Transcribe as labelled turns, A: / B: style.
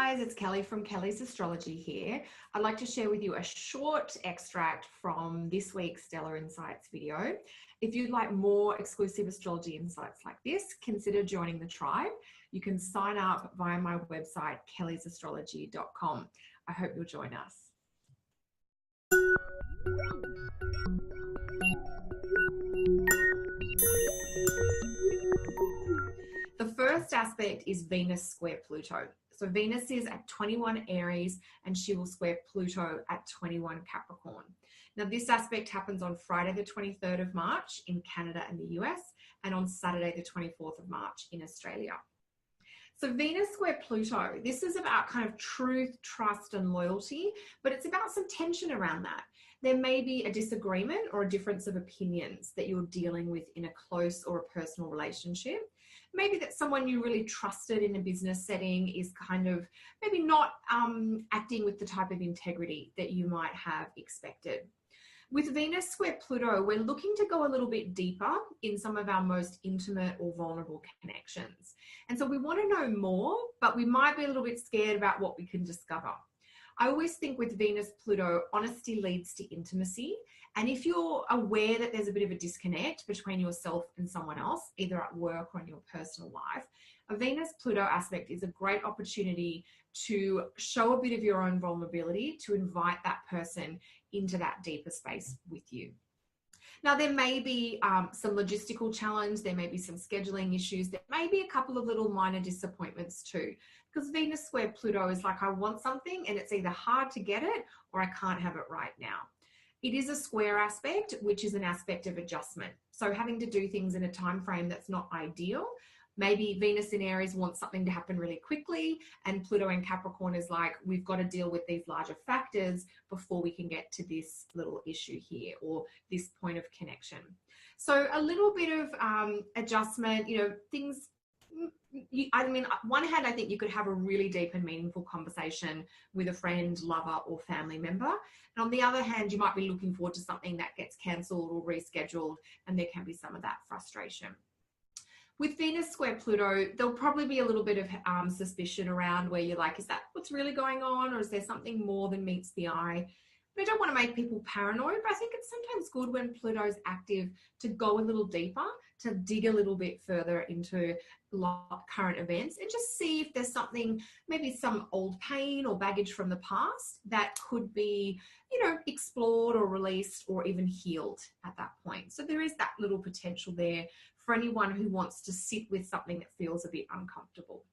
A: guys, it's Kelly from Kelly's Astrology here. I'd like to share with you a short extract from this week's Stellar Insights video. If you'd like more exclusive astrology insights like this, consider joining the tribe. You can sign up via my website, kellysastrology.com. I hope you'll join us. The first aspect is Venus square Pluto. So Venus is at 21 Aries and she will square Pluto at 21 Capricorn. Now this aspect happens on Friday the 23rd of March in Canada and the US and on Saturday the 24th of March in Australia. So Venus square Pluto, this is about kind of truth, trust and loyalty, but it's about some tension around that. There may be a disagreement or a difference of opinions that you're dealing with in a close or a personal relationship. Maybe that someone you really trusted in a business setting is kind of maybe not acting with the type of integrity that you might have expected. With Venus square Pluto, we're looking to go a little bit deeper in some of our most intimate or vulnerable connections. And so we want to know more, but we might be a little bit scared about what we can discover. I always think with Venus Pluto, honesty leads to intimacy. And if you're aware that there's a bit of a disconnect between yourself and someone else, either at work or in your personal life, a Venus Pluto aspect is a great opportunity to show a bit of your own vulnerability, to invite that person into that deeper space with you. Now, there may be some logistical challenge, there may be some scheduling issues, there may be a couple of little minor disappointments too, because Venus square Pluto is like, I want something and it's either hard to get it or I can't have it right now. It is a square aspect, which is an aspect of adjustment. So having to do things in a time frame that's not ideal. Maybe Venus in Aries wants something to happen really quickly and Pluto in Capricorn is like, we've got to deal with these larger factors before we can get to this little issue here or this point of connection. So a little bit of adjustment, things. I mean, on one hand, I think you could have a really deep and meaningful conversation with a friend, lover, or family member. And on the other hand, you might be looking forward to something that gets cancelled or rescheduled, and there can be some of that frustration. With Venus square Pluto, there'll probably be a little bit of suspicion around where you're like, is that what's really going on? Or is there something more than meets the eye? But I don't want to make people paranoid, but I think it's sometimes good when Pluto's active to go a little deeper, to dig a little bit further into current events and just see if there's something, maybe some old pain or baggage from the past that could be, explored or released or even healed at that point. So there is that little potential there for anyone who wants to sit with something that feels a bit uncomfortable.